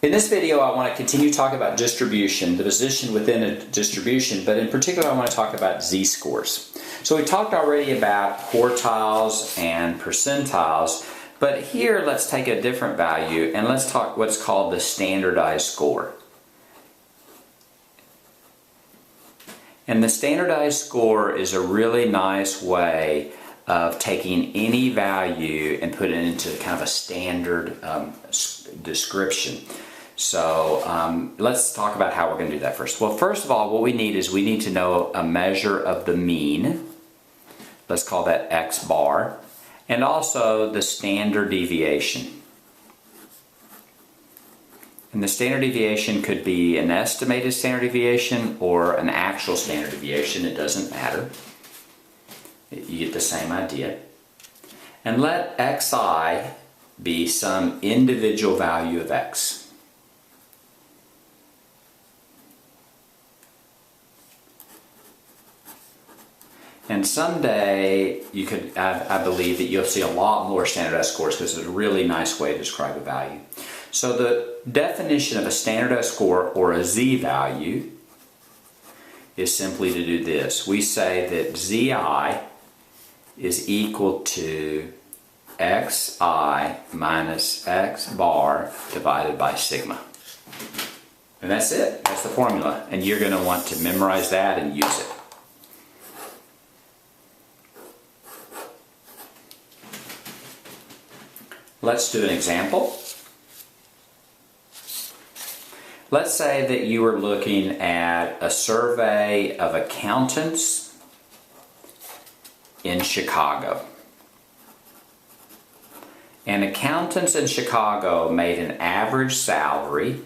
In this video, I want to continue talking about distribution, the position within a distribution, but in particular, I want to talk about z-scores. So we talked already about quartiles and percentiles, but here let's take a different value and let's talk what's called the standardized score. And the standardized score is a really nice way of taking any value and putting it into kind of a standard description. So let's talk about how we're going to do that first. Well, first of all, what we need is we need to know a measure of the mean. Let's call that x bar. And also the standard deviation. And the standard deviation could be an estimated standard deviation or an actual standard deviation. It doesn't matter. You get the same idea. And let xi be some individual value of x. And someday, you could, I believe that you'll see a lot more standardized scores because it's a really nice way to describe a value. So the definition of a standardized score or a z-value is simply to do this. We say that zi is equal to xi minus x bar divided by sigma. And that's it. That's the formula. And you're going to want to memorize that and use it. Let's do an example. Let's say that you are looking at a survey of accountants in Chicago. And accountants in Chicago made an average salary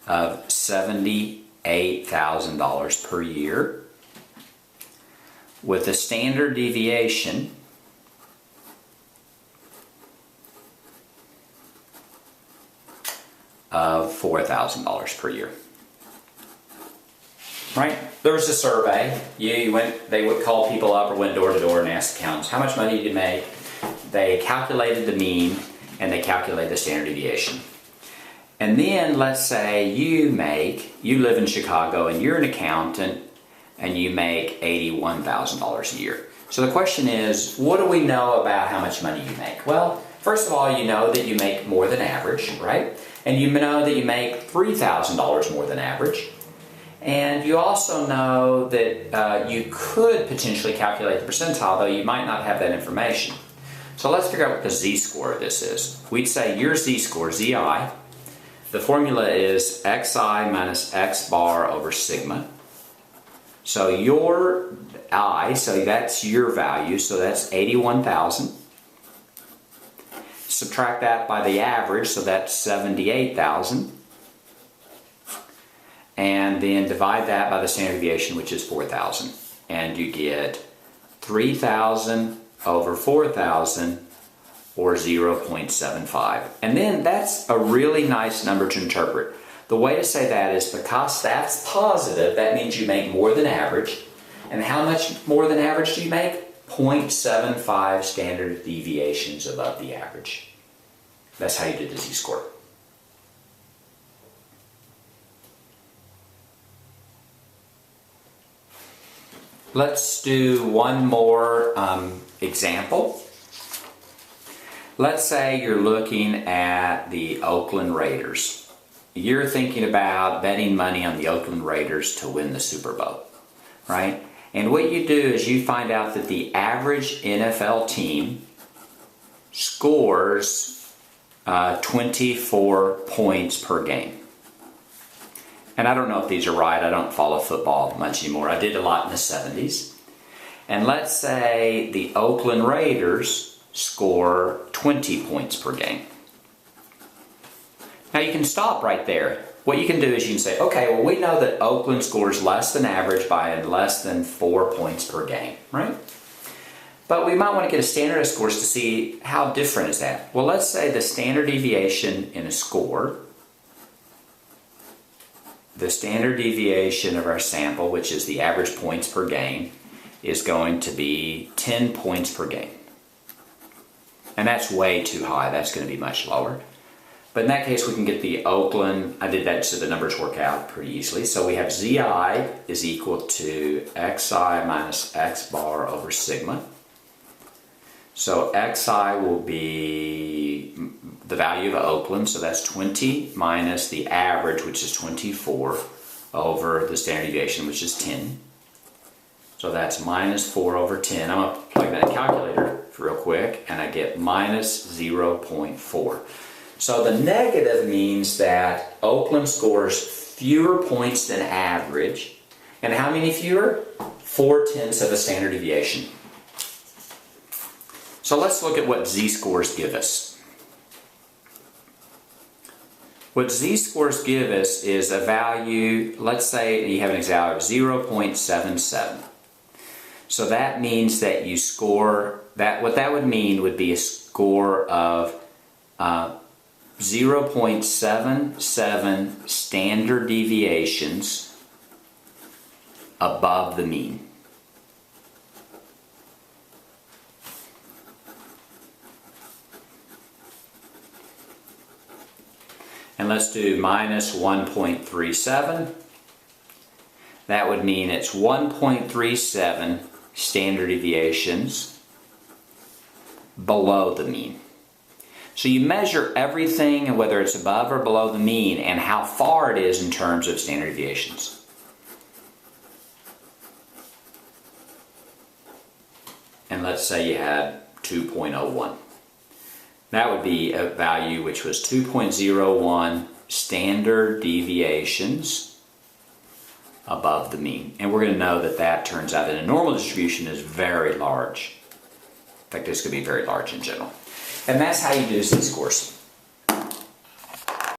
of $78,000 per year with a standard deviation of $4,000 per year. Right? There was a survey. They would call people up or went door to door and ask accountants, how much money did you make? They calculated the mean and they calculated the standard deviation. And then let's say you live in Chicago and you're an accountant and you make $81,000 a year. So the question is, what do we know about how much money you make? Well, first of all, you know that you make more than average, right? And you know that you make $3,000 more than average. And you also know that you could potentially calculate the percentile, though you might not have that information. So let's figure out what the z-score of this is. We'd say your z-score, zi, the formula is xi minus x bar over sigma. So your I, so that's your value, so that's 81,000. Subtract that by the average, so that's 78,000. And then divide that by the standard deviation, which is 4,000. And you get 3,000 over 4,000, or 0.75. And then that's a really nice number to interpret. The way to say that is because that's positive, that means you make more than average. And how much more than average do you make? 0.75 standard deviations above the average. That's how you did the z-score. Let's do one more example. Let's say you're looking at the Oakland Raiders. You're thinking about betting money on the Oakland Raiders to win the Super Bowl, right? And what you do is you find out that the average NFL team scores 24 points per game. And I don't know if these are right. I don't follow football much anymore. I did a lot in the 70s. And let's say the Oakland Raiders score 20 points per game. Now you can stop right there. What you can do is you can say, okay, well, we know that Oakland scores less than average by less than 4 points per game, right? But we might want to get a standardized scores to see how different is that. Well, let's say the standard deviation in a score, the standard deviation of our sample, which is the average points per game, is going to be 10 points per game. And that's way too high. That's going to be much lower. But in that case, we can get the Oakland, I did that so the numbers work out pretty easily. So we have Zi is equal to Xi minus X bar over sigma. So Xi will be the value of Oakland, so that's 20 minus the average, which is 24, over the standard deviation, which is 10. So that's minus 4 over 10. I'm going to plug that in a calculator real quick, and I get minus 0.4. So the negative means that Oakland scores fewer points than average. And how many fewer? 4/10 of a standard deviation. So let's look at what z-scores give us. What z-scores give us is a value, let's say you have an example of 0.77. So that means that you score, what that would mean would be a score of 0.77 standard deviations above the mean. And let's do minus 1.37. That would mean it's 1.37 standard deviations below the mean. So you measure everything, whether it's above or below the mean, and how far it is in terms of standard deviations. And let's say you had 2.01. That would be a value which was 2.01 standard deviations above the mean. And we're going to know that that turns out in a normal distribution is very large. In fact, this could be very large in general. And that's how you do z-scores.